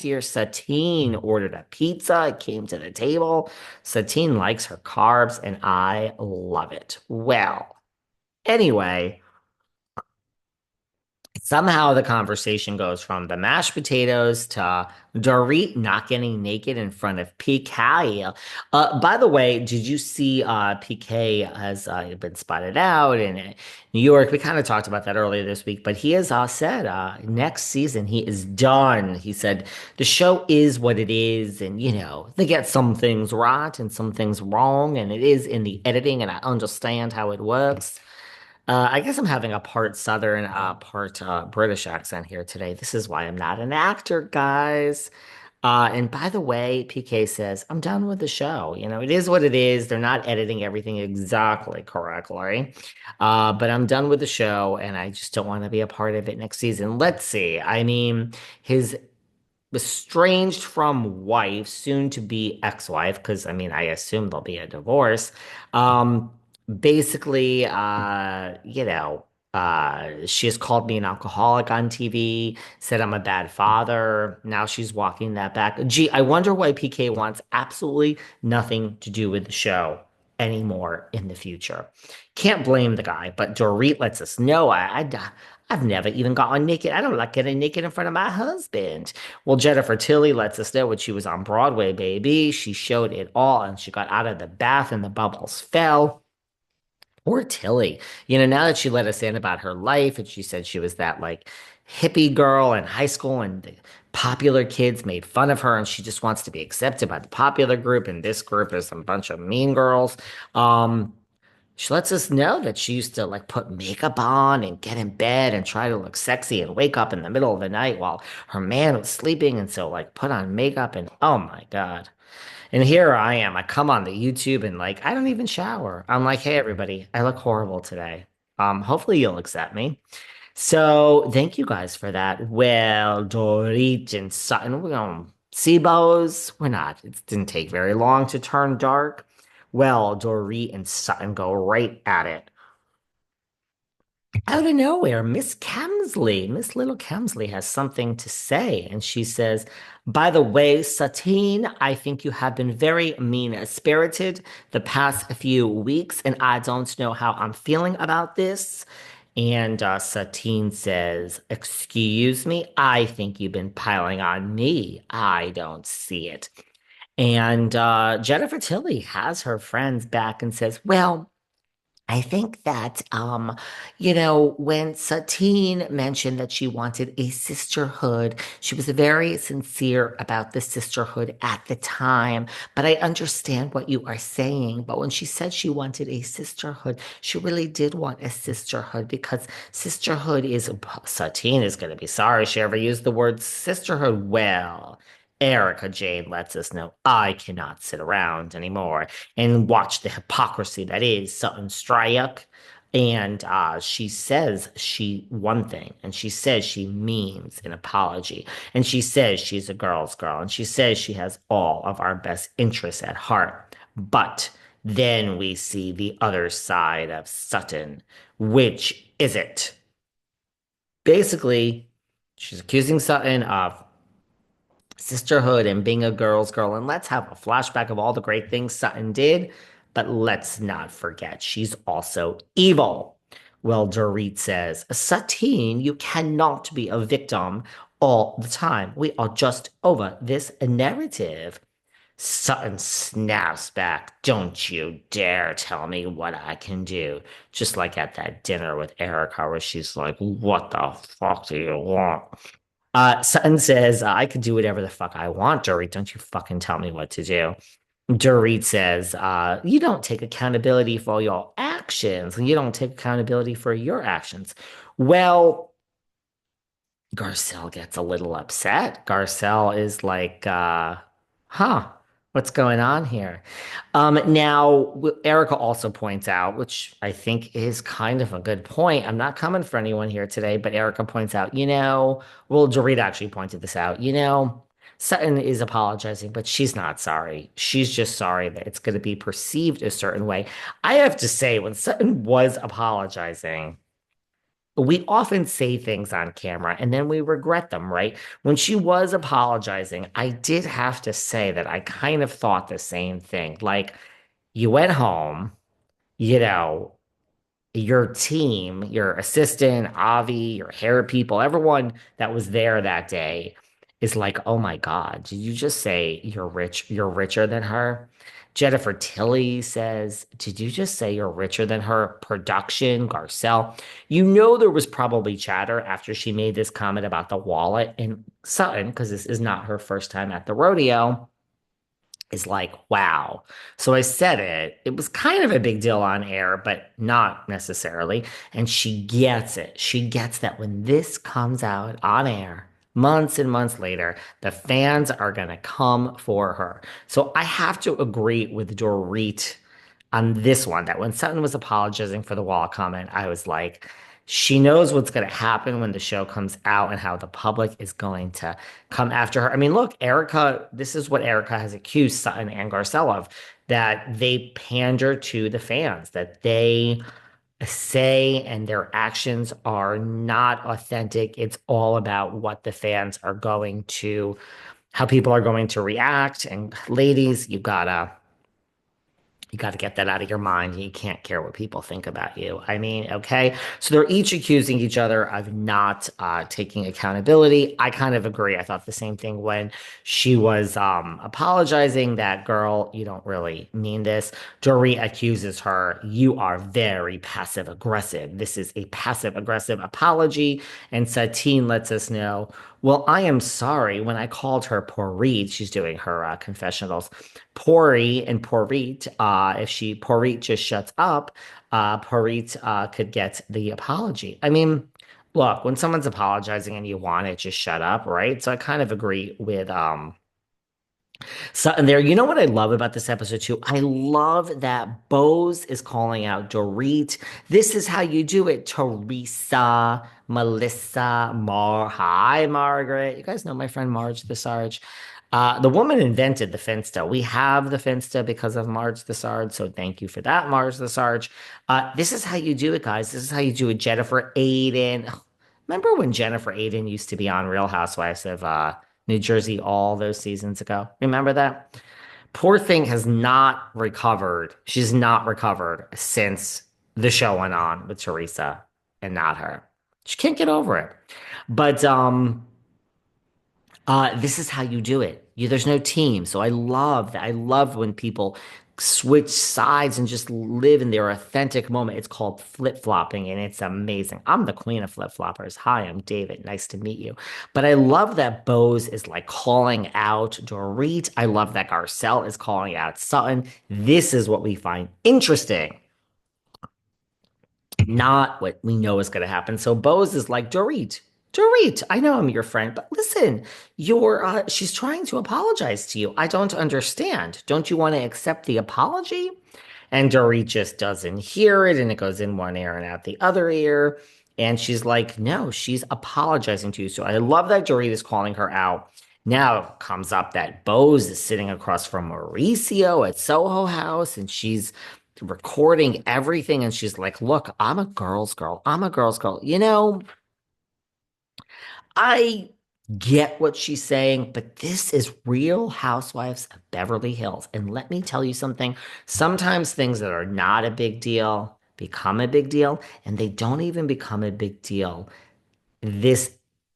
year, Satine ordered a pizza. It came to the table. Satine likes her carbs, and I love it. Well, anyway. Somehow the conversation goes from the mashed potatoes to Dorit not getting naked in front of PK. By the way, did you see PK has been spotted out in New York? We kind of talked about that earlier this week, but he has said next season he is done. He said the show is what it is, and they get some things right and some things wrong, and it is in the editing, and I understand how it works. I guess I'm having a part Southern, part British accent here today. This is why I'm not an actor, guys. And by the way, PK says, I'm done with the show. It is what it is. They're not editing everything exactly correctly. But I'm done with the show, and I just don't want to be a part of it next season. Let's see. I mean, his estranged from wife, soon to be ex-wife, because I mean, I assume there'll be a divorce. Um, basically, she has called me an alcoholic on TV, said I'm a bad father. Now she's walking that back. Gee, I wonder why PK wants absolutely nothing to do with the show anymore in the future. Can't blame the guy, but Dorit lets us know I've never even gotten naked. I don't like getting naked in front of my husband. Well, Jennifer Tilly lets us know when she was on Broadway, baby. She showed it all and she got out of the bath and the bubbles fell. Poor Tilly. Now that she let us in about her life and she said she was that like hippie girl in high school and the popular kids made fun of her and she just wants to be accepted by the popular group and this group is a bunch of mean girls. Um, she lets us know that she used to like put makeup on and get in bed and try to look sexy and wake up in the middle of the night while her man was sleeping and so like put on makeup and oh my God. And here I am. I come on the YouTube and like I don't even shower. I'm like, hey everybody, I look horrible today. Hopefully you'll accept me. So thank you guys for that. Well, Dorit and Sutton, we're on Seabows. We're not. It didn't take very long to turn dark. Well, Dorit and Sutton go right at it. Out of nowhere, Miss Little Kemsley has something to say, and she says, by the way, Satine, I think you have been very mean-spirited the past few weeks, and I don't know how I'm feeling about this. And Satine says, excuse me, I think you've been piling on me. I don't see it. And Jennifer Tilly has her friends back and says, well, I think that, when Satine mentioned that she wanted a sisterhood, she was very sincere about the sisterhood at the time. But I understand what you are saying. But when she said she wanted a sisterhood, she really did want a sisterhood because sisterhood is, Satine is going to be sorry she ever used the word sisterhood. Well, Erica Jane lets us know I cannot sit around anymore and watch the hypocrisy that is Sutton Stracke. And she says she one thing, and she says she means an apology, and she says she's a girl's girl, and she says she has all of our best interests at heart. But then we see the other side of Sutton, which is it? Basically, she's accusing Sutton of sisterhood and being a girl's girl. And let's have a flashback of all the great things Sutton did. But let's not forget, she's also evil. Well, Dorit says, Satine, you cannot be a victim all the time. We are just over this narrative. Sutton snaps back. Don't you dare tell me what I can do. Just like at that dinner with Erica, where she's like, what the fuck do you want? Sutton says, I could do whatever the fuck I want, Dorit. Don't you fucking tell me what to do. Dorit says, you don't take accountability for your actions, and you don't take accountability for your actions. Well, Garcelle gets a little upset. Garcelle is like, huh, what's going on here? Now, Erica also points out, which I think is kind of a good point. I'm not coming for anyone here today, but Erica points out, well, Dorit actually pointed this out, Sutton is apologizing, but she's not sorry. She's just sorry that it's going to be perceived a certain way. I have to say, when Sutton was apologizing, we often say things on camera and then we regret them, right? When she was apologizing, I did have to say that I kind of thought the same thing. Like, you went home, you know, your team, your assistant, Avi, your hair people, everyone that was there that day is like, oh my God, did you just say you're rich? You're richer than her? Jennifer Tilly says, did you just say you're richer than her? Production, Garcelle. You know, there was probably chatter after she made this comment about the wallet in Sutton, because this is not her first time at the rodeo is like, wow. So I said it. It was kind of a big deal on air, but not necessarily. And she gets it. She gets that when this comes out on air, months and months later, the fans are going to come for her. So I have to agree with Dorit on this one that when Sutton was apologizing for the wall comment, I was like, she knows what's going to happen when the show comes out and how the public is going to come after her. I mean, look, Erica, this is what Erica has accused Sutton and Garcelle of, that they pander to the fans, that they say and their actions are not authentic. It's all about what the fans are going to, how people are going to react. And ladies, you got to get that out of your mind. You can't care what people think about you. I mean, okay. So they're each accusing each other of not taking accountability. I kind of agree. I thought the same thing when she was apologizing that, girl, you don't really mean this. Dory accuses her, you are very passive aggressive. This is a passive aggressive apology. And Satine lets us know, well, I am sorry when I called her Porit. She's doing her confessionals. Pori and Porit, if Porit just shuts up, Porit could get the apology. I mean, look, when someone's apologizing and you want it, just shut up, right? So I kind of agree with Sutton there. You know what I love about this episode too? I love that Bose is calling out Dorit. This is how you do it, Teresa, Melissa, Hi, Margaret. You guys know my friend Marge the Sarge. The woman invented the Finsta. We have the Finsta because of Marge the Sarge. So thank you for that, Marge the Sarge. This is how you do it, guys. This is how you do it. Jennifer Aiden. Remember when Jennifer Aiden used to be on Real Housewives of New Jersey all those seasons ago? Remember that? Poor thing has not recovered. She's not recovered since the show went on with Teresa and not her. She can't get over it. But this is how you do it. There's no team. So I love that. I love when people switch sides and just live in their authentic moment. It's called flip-flopping and it's amazing. I'm the queen of flip-floppers. Hi, I'm David. Nice to meet you. But I love that Bose is like calling out Dorit. I love that Garcelle is calling out Sutton. This is what we find interesting, not what we know is going to happen. So Bose is like, Dorit, I know I'm your friend, but listen, she's trying to apologize to you. I don't understand. Don't you want to accept the apology? And Dorit just doesn't hear it, and it goes in one ear and out the other ear. And she's like, no, she's apologizing to you. So I love that Dorit is calling her out. Now it comes up that Bose is sitting across from Mauricio at Soho House, and she's recording everything. And she's like, look, I'm a girl's girl. I'm a girl's girl. I get what she's saying, but this is Real Housewives of Beverly Hills. And let me tell you something. Sometimes things that are not a big deal become a big deal, and they don't even become a big deal this